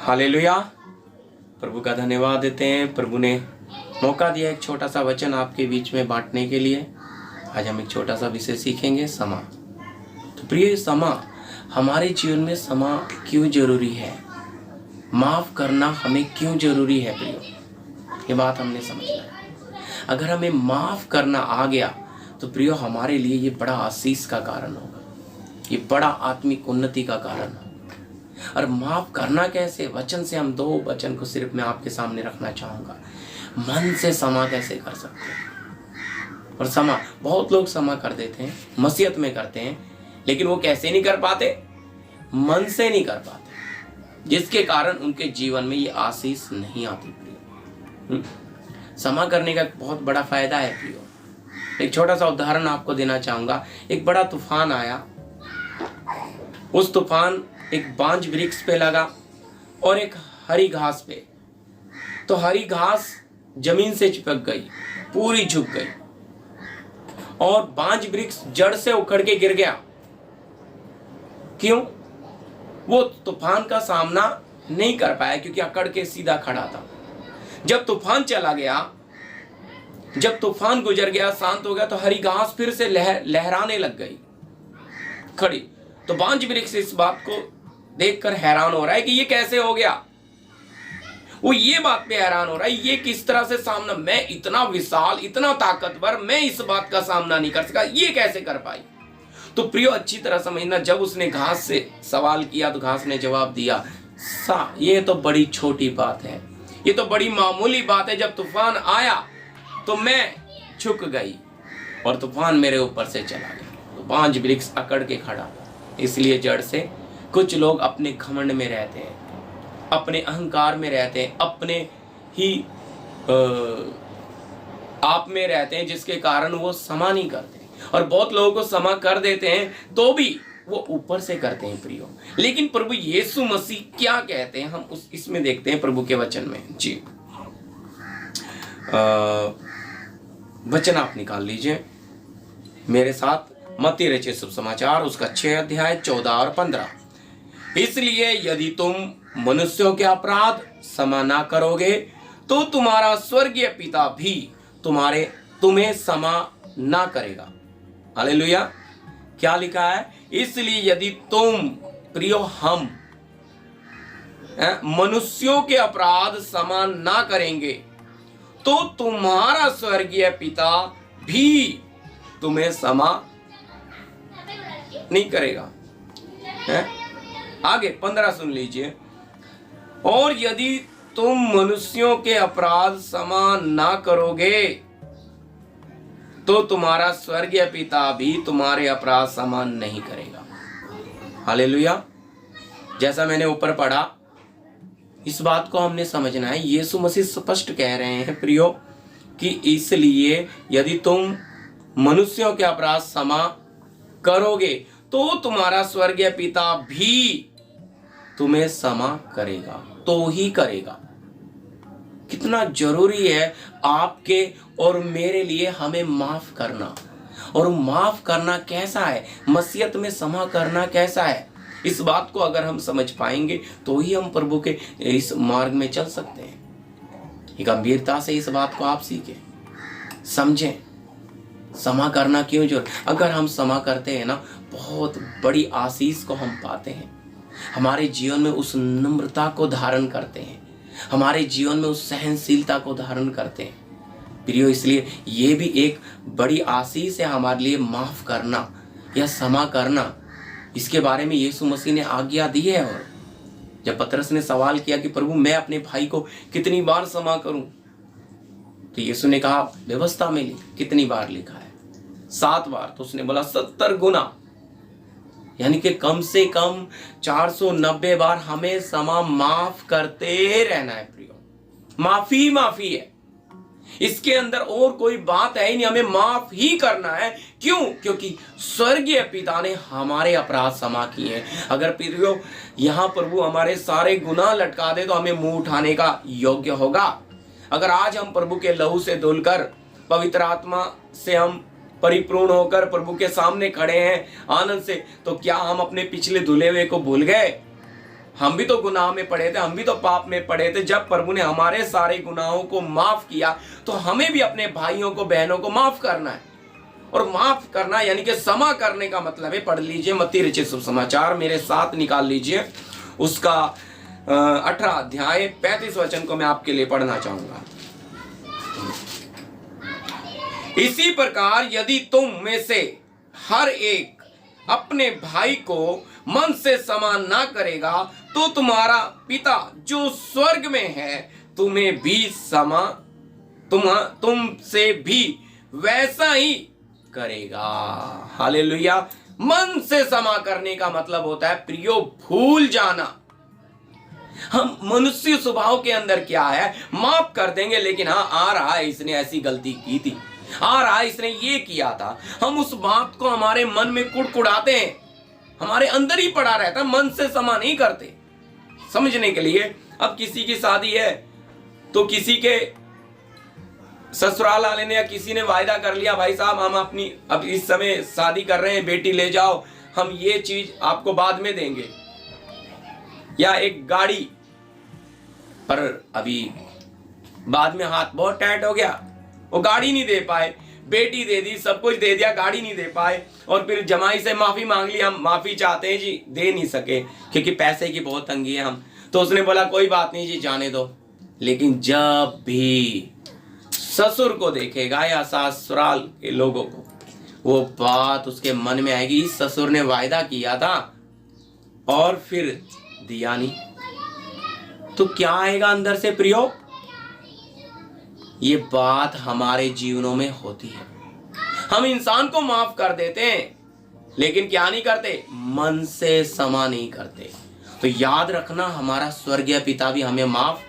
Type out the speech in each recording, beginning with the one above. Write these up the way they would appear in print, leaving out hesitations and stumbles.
Hallelujah. प्रभु का धन्यवाद देते हैं। प्रभु ने मौका दिया एक छोटा सा वचन आपके बीच में बांटने के लिए। आज हम एक छोटा सा विषय सीखेंगे, समा। तो प्रिय, समा हमारे जीवन में समा क्यों जरूरी है, माफ करना हमें क्यों जरूरी है प्रियो, ये बात हमने समझना है। अगर हमें माफ करना आ गया तो प्रियो हमारे लिए ये बड़ा आशीष का कारण होगा, ये बड़ा आत्मिक उन्नति का कारण होगा। और माफ करना कैसे, वचन से हम 2 वचन को सिर्फ मैं आपके सामने रखना चाहूंगा। मन से क्षमा कैसे कर सकते हैं। और क्षमा, बहुत लोग क्षमा कर देते हैं, मसीहत में करते हैं, लेकिन वो कैसे नहीं कर पाते, मन से नहीं कर पाते, जिसके कारण उनके जीवन में ये आशीष नहीं आती प्रियो। क्षमा करने का बहुत बड़ा फायदा है प्रियो। एक छोटा सा उदाहरण आपको देना चाहूंगा। एक बड़ा तूफान आया, उस तूफान एक बांज वृक्ष पे लगा और एक हरी घास पे। तो हरी घास जमीन से चिपक गई, पूरी झुक गई, और बांज वृक्ष जड़ से उखड़ के गिर गया। क्यों? वो तूफान का सामना नहीं कर पाया, क्योंकि अकड़ के सीधा खड़ा था। जब तूफान चला गया, जब तूफान गुजर गया, शांत हो गया, तो हरी घास फिर से लहराने लग गई, खड़ी। तो बांज वृक्ष इस बात को देखकर हैरान हो रहा है कि ये कैसे हो गया। वो ये बात पे हैरान हो रहा है, ये किस तरह से सामना, मैं इतना विशाल, इतना ताकतवर, मैं इस बात का सामना नहीं कर सका, ये कैसे कर पाई। तो प्रियो अच्छी तरह समझना, जब उसने घास से सवाल किया तो घास ने जवाब दिया, ये तो बड़ी छोटी बात है, ये तो बड़ी मामूली बात है। जब तूफान आया तो मैं झुक गई और तूफान मेरे ऊपर से चला गया। तो बांज वृक्ष अकड़ के खड़ा। इसलिए जड़ से कुछ लोग अपने घमंड में रहते हैं, अपने अहंकार में रहते हैं, अपने ही आप में रहते हैं, जिसके कारण वो क्षमा नहीं करते। और बहुत लोगों को क्षमा कर देते हैं तो भी वो ऊपर से करते हैं प्रियो। लेकिन प्रभु यीशु मसीह क्या कहते हैं, हम इसमें देखते हैं प्रभु के वचन में। जी, वचन आप निकाल लीजिए मेरे साथ। मत्ती रचित सुसमाचार उसका 6 अध्याय 14 और 15। इसलिए यदि तुम मनुष्यों के अपराध क्षमा ना करोगे तो तुम्हारा स्वर्गीय पिता भी तुम्हें क्षमा ना करेगा। हालेलुया। क्या लिखा है? इसलिए यदि तुम, प्रियो, हम मनुष्यों के अपराध क्षमा ना करेंगे तो तुम्हारा स्वर्गीय पिता भी तुम्हें क्षमा नहीं करेगा। आगे 15 सुन लीजिए। और यदि तुम मनुष्यों के अपराध क्षमा ना करोगे तो तुम्हारा स्वर्गीय पिता भी तुम्हारे अपराध क्षमा नहीं करेगा। हालेलुया। जैसा मैंने ऊपर पढ़ा, इस बात को हमने समझना है। यीशु मसीह स्पष्ट कह रहे हैं प्रियो कि इसलिए यदि तुम मनुष्यों के अपराध क्षमा करोगे तो तुम्हारा स्वर्गीय पिता भी तुम्हें क्षमा करेगा, तो ही करेगा। कितना जरूरी है आपके और मेरे लिए हमें माफ करना। और माफ करना कैसा है, मसीहत में क्षमा करना कैसा है, इस बात को अगर हम समझ पाएंगे तो ही हम प्रभु के इस मार्ग में चल सकते हैं। गंभीरता से इस बात को आप सीखें, समझें। क्षमा करना क्यों जरूरी। अगर हम क्षमा करते हैं ना, बहुत बड़ी आशीष को हम पाते हैं। हमारे जीवन में उस नम्रता को धारण करते हैं, हमारे जीवन में उस सहनशीलता को धारण करते हैं प्रियो। इसलिए ये भी एक बड़ी आशीष है हमारे लिए, माफ करना या क्षमा करना। इसके बारे में यीशु मसीह ने आज्ञा दी है। और जब पतरस ने सवाल किया कि प्रभु मैं अपने भाई को कितनी बार क्षमा करूं, तो यीशु ने कहा व्यवस्था में कितनी बार लिखा है, 7 बार। तो उसने बोला 70 गुना, यानी कि कम से कम 490 बार हमें क्षमा माफ करते रहना है प्रियो। माफी माफी है, इसके अंदर और कोई बात है ही नहीं, हमें माफ ही करना है। क्यों? क्योंकि स्वर्गीय पिता ने हमारे अपराध क्षमा किए हैं। अगर प्रियो यहाँ प्रभु हमारे सारे गुनाह लटका दे तो हमें मुंह उठाने का योग्य होगा। अगर आज हम प्रभु के लहू से धुलकर, पवित्र आत्मा से हम परिपूर्ण होकर प्रभु के सामने खड़े हैं आनंद से, तो क्या हम अपने पिछले धुले हुए को भूल गए? हम भी तो गुनाह में पड़े थे, हम भी तो पाप में पड़े थे। जब प्रभु ने हमारे सारे गुनाहों को माफ किया तो हमें भी अपने भाइयों को, बहनों को माफ करना है। और माफ करना यानी कि क्षमा करने का मतलब है, पढ़ लीजिए मत्ती रचित सुसमाचार, मेरे साथ निकाल लीजिए उसका 18 अध्याय 35 वचन को मैं आपके लिए पढ़ना चाहूंगा। इसी प्रकार यदि तुम में से हर एक अपने भाई को मन से क्षमा ना करेगा तो तुम्हारा पिता जो स्वर्ग में है तुम्हें भी क्षमा तुमसे भी वैसा ही करेगा। हालेलुया। मन से क्षमा करने का मतलब होता है प्रियो भूल जाना। हम मनुष्य स्वभाव के अंदर क्या है, माफ कर देंगे, लेकिन हाँ आ रहा है इसने ऐसी गलती की थी, आ रहा है इसने ये किया था, हम उस बात को हमारे मन में कुड़कुड़ाते हैं, हमारे अंदर ही पड़ा रहता है, मन से क्षमा नहीं करते। समझने के लिए, अब किसी की शादी है तो किसी के ससुराल वाले ने या किसी ने वायदा कर लिया, भाई साहब हम अपनी अब इस समय शादी कर रहे हैं, बेटी ले जाओ, हम ये चीज आपको बाद में देंगे। या एक गाड़ी पर अभी बाद में हाथ बहुत टाइट हो गया, वो गाड़ी नहीं दे पाए, बेटी दे दी, सब कुछ दे दिया, गाड़ी नहीं दे पाए, और फिर जमाई से माफी मांग ली, हम माफी चाहते हैं जी, दे नहीं सके क्योंकि पैसे की बहुत तंगी है हम। तो उसने बोला कोई बात नहीं जी, जाने दो। लेकिन जब भी ससुर को देखेगा या ससुराल के लोगों को, वो बात उसके मन में आएगी, इस ससुर ने वायदा किया था और फिर दिया नहीं, तो क्या आएगा अंदर से प्रियो? ये बात हमारे जीवनों में होती है। हम इंसान को माफ कर देते हैं लेकिन क्या नहीं करते, मन से क्षमा नहीं करते। तो याद रखना, हमारा स्वर्गीय पिता भी हमें माफ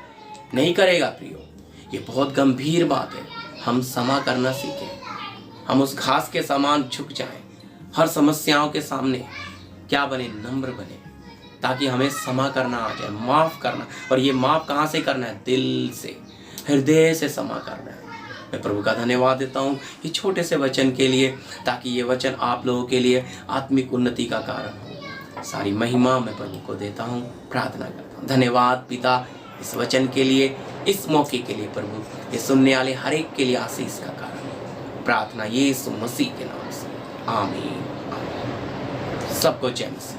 नहीं करेगा प्रियो। ये बहुत गंभीर बात है। हम क्षमा करना सीखें, हम उस घास के समान झुक जाएं, हर समस्याओं के सामने क्या बने, नम्र बने, ताकि हमें क्षमा करना आ जाए, माफ करना। और ये माफ कहाँ से करना है? दिल से, हृदय से क्षमा करना है। मैं प्रभु का धन्यवाद देता हूँ ये छोटे से वचन के लिए, ताकि ये वचन आप लोगों के लिए आत्मिक उन्नति का कारण हो। सारी महिमा मैं प्रभु को देता हूँ, प्रार्थना करता हूँ। धन्यवाद पिता इस वचन के लिए, इस मौके के लिए प्रभु, ये सुनने वाले हर एक के लिए आशीष का कारण हो। प्रार्थना यीशु मसीह के नाम से, आमीन। सबको जय मसीह।